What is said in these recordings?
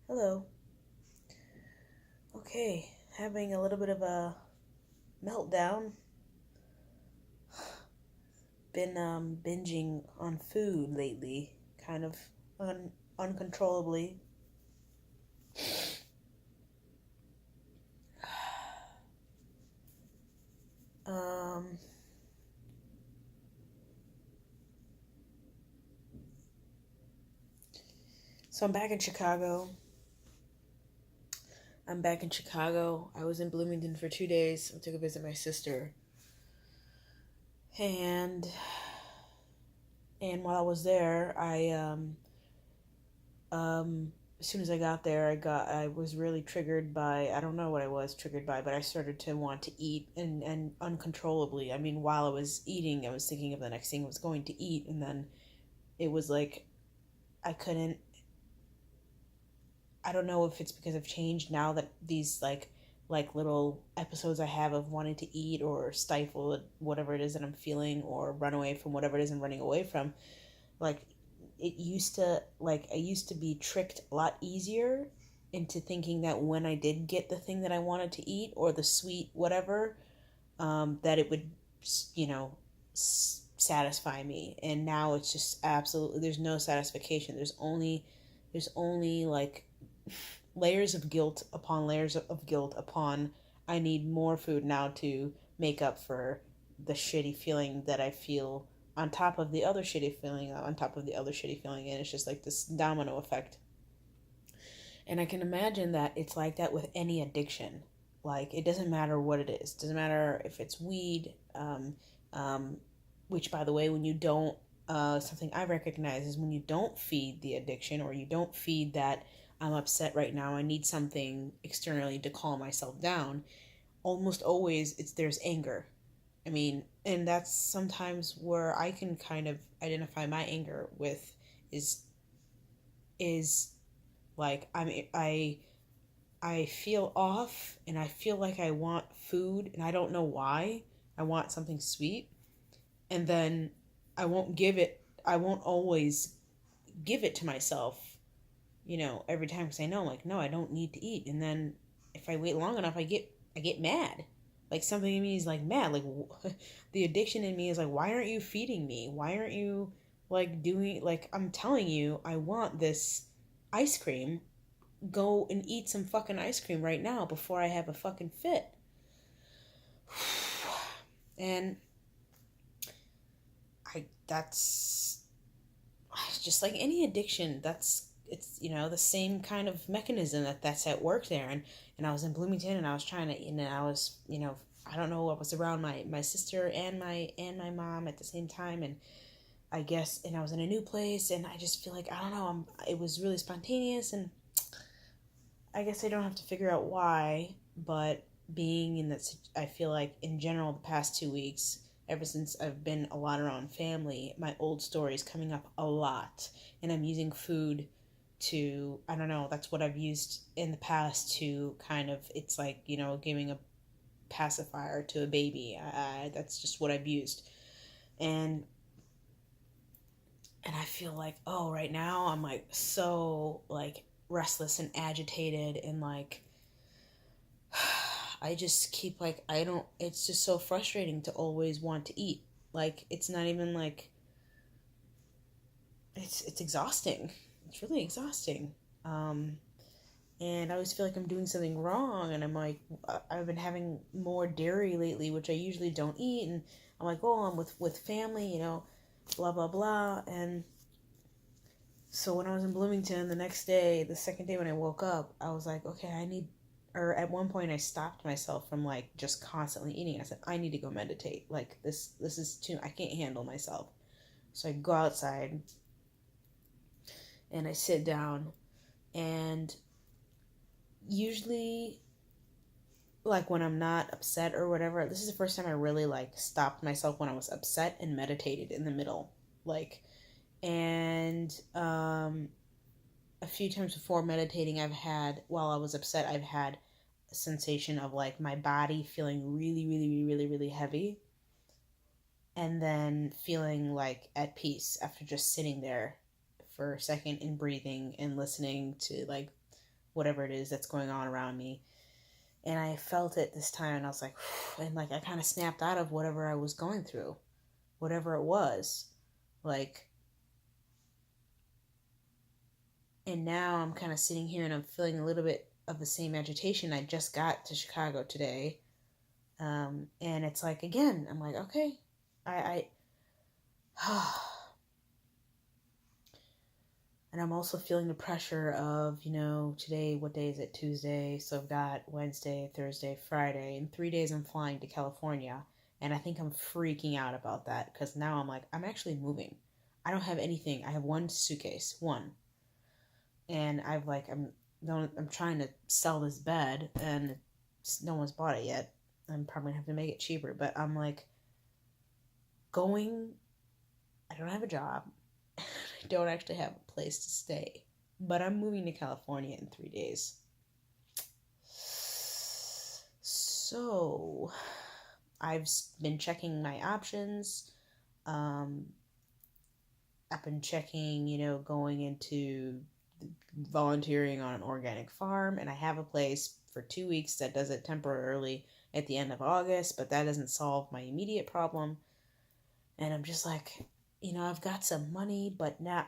Hello. Okay, having a little bit of a meltdown. Been binging on food lately, kind of uncontrollably. Um, so I'm back in Chicago. I was in Bloomington for 2 days. I took a visit my sister, and while I was there, as soon as I got there, I was really triggered by, I don't know what I was triggered by, but I started to want to eat and uncontrollably. I mean, while I was eating, I was thinking of the next thing I was going to eat, and then it was like I couldn't. I don't know if it's because I've changed now that these like little episodes I have of wanting to eat or stifle whatever it is that I'm feeling or run away from whatever it is I'm running away from. Like I used to be tricked a lot easier into thinking that when I did get the thing that I wanted to eat or the sweet whatever, that it would, you know, satisfy me. And now it's just absolutely, there's no satisfaction. There's only like layers of guilt upon layers of guilt upon. I need more food now to make up for the shitty feeling that I feel on top of the other shitty feeling, on top of the other shitty feeling, and it's just like this domino effect. And I can imagine that it's like that with any addiction. Like, it doesn't matter what it is. It doesn't matter if it's weed, um, which, by the way, when you don't, something I recognize is when you don't feed the addiction or you don't feed that I'm upset right now, I need something externally to calm myself down, almost always there's anger. I mean, and that's sometimes where I can kind of identify my anger with is is like I feel off and I feel like I want food and I don't know why. I want something sweet and then I won't always give it to myself, every time because I know like no, I don't need to eat. And then if I wait long enough, I get mad. Like something in me is like mad. Like the addiction in me is like, why aren't you feeding me? Why aren't you like doing like I'm telling you I want this ice cream. Go and eat some fucking ice cream right now before I have a fucking fit. And I that's just like any addiction. It's the same kind of mechanism that's at work there. And I was in Bloomington and I was trying to, and I was, I don't know, I was around my sister and my mom at the same time. And I guess, and I was in a new place and I just feel like, I don't know, it was really spontaneous. And I guess I don't have to figure out why, but being in that, I feel like in general, the past 2 weeks, ever since I've been a lot around family, my old story is coming up a lot. And I'm using food to, I don't know, that's what I've used in the past to kind of, it's like, giving a pacifier to a baby. That's just what I've used. And I feel like, oh, right now I'm like so like restless and agitated and like I just keep like I don't it's just so frustrating to always want to eat. Like it's not even like it's exhausting. It's really exhausting. Um and I always feel like I'm doing something wrong and I'm like I've been having more dairy lately, which I usually don't eat, and I'm like, "Oh, I'm with family, blah blah blah." And so when I was in Bloomington the next day, the second day when I woke up, I was like, okay, or at one point I stopped myself from like just constantly eating. I said, I need to go meditate. Like this is too, I can't handle myself. So I go outside and I sit down, and usually like when I'm not upset or whatever, this is the first time I really like stopped myself when I was upset and meditated in the middle. Like, and a few times before meditating, while I was upset, I've had a sensation of like my body feeling really, really, really, really, really heavy, and then feeling like at peace after just sitting there for a second and breathing and listening to like whatever it is that's going on around me. And I felt it this time, and I was like, and like I kind of snapped out of whatever I was going through, whatever it was. Like, and now I'm kind of sitting here and I'm feeling a little bit of the same agitation. I just got to Chicago today. And it's like, again, I'm like, okay, I and I'm also feeling the pressure of, today, what day is it? Tuesday. So I've got Wednesday, Thursday, Friday. In 3 days, I'm flying to California. And I think I'm freaking out about that because now I'm like, I'm actually moving. I don't have anything. I have one suitcase, one. And I'm trying to sell this bed and no one's bought it yet. I'm probably gonna have to make it cheaper, but I'm like going, I don't have a job. I don't actually have a place to stay, but I'm moving to California in 3 days. So I've been checking my options. I've been checking, going into volunteering on an organic farm, and I have a place for 2 weeks that does it temporarily at the end of August, but that doesn't solve my immediate problem. And I'm just like, I've got some money, but not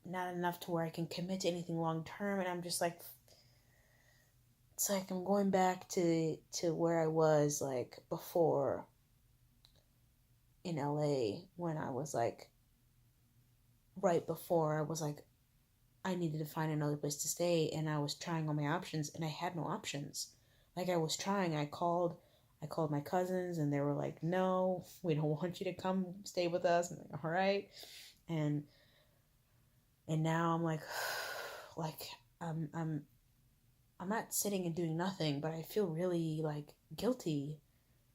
enough to where I can commit to anything long term. And I'm just like, it's like I'm going back to where I was like before in LA, when I was like, right before I was like, I needed to find another place to stay, and I was trying all my options, and I had no options. Like, I was trying. I called my cousins, and they were like, "No, we don't want you to come stay with us." I'm like, "All right," and now I'm like, like I'm not sitting and doing nothing, but I feel really like guilty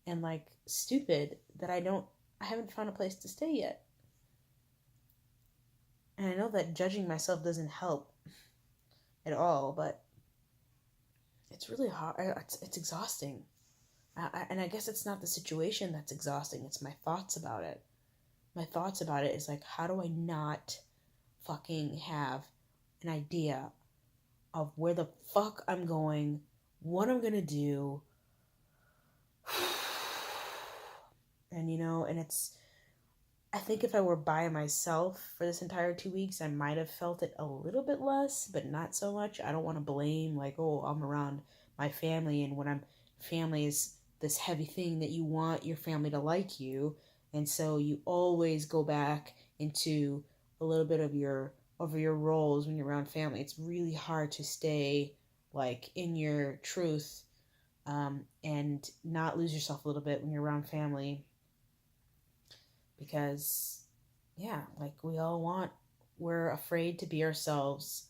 and like stupid that I haven't found a place to stay yet. And I know that judging myself doesn't help at all, but it's really hard. It's exhausting. And I guess it's not the situation that's exhausting. It's my thoughts about it. My thoughts about it is like, how do I not fucking have an idea of where the fuck I'm going, what I'm gonna do? And and I think if I were by myself for this entire 2 weeks, I might have felt it a little bit less, but not so much. I don't want to blame, like, oh, I'm around my family, and family is this heavy thing that you want your family to like you, and so you always go back into a little bit of your roles when you're around family. It's really hard to stay like in your truth, and not lose yourself a little bit when you're around family. Because, yeah, like we're afraid to be ourselves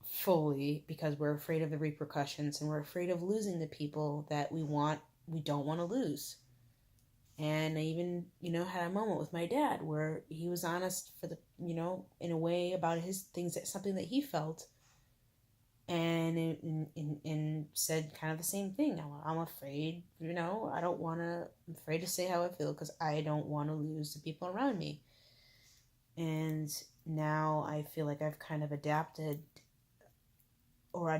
fully because we're afraid of the repercussions, and we're afraid of losing the people that we don't want to lose. And I even, had a moment with my dad where he was honest for in a way about his things, something that he felt, and said kind of the same thing. I'm afraid, I'm afraid to say how I feel because I don't want to lose the people around me. And now I feel like I've kind of adopted the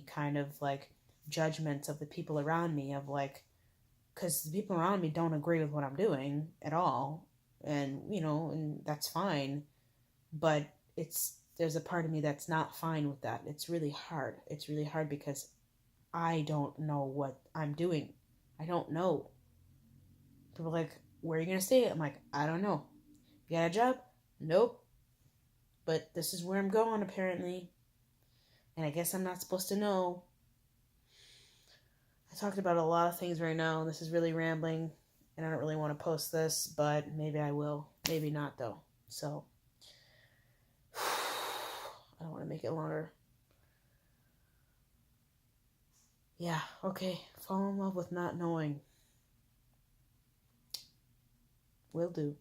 kind of like judgments of the people around me, of like, because the people around me don't agree with what I'm doing at all. And, and that's fine. But there's a part of me that's not fine with that. It's really hard. It's really hard because I don't know what I'm doing. I don't know. People are like, where are you going to stay? I'm like, I don't know. You got a job? Nope. But this is where I'm going, apparently. And I guess I'm not supposed to know. I talked about a lot of things right now. This is really rambling. And I don't really want to post this, but maybe I will. Maybe not, though. So, I don't want to make it longer. Yeah, okay. Fall in love with not knowing. Will do.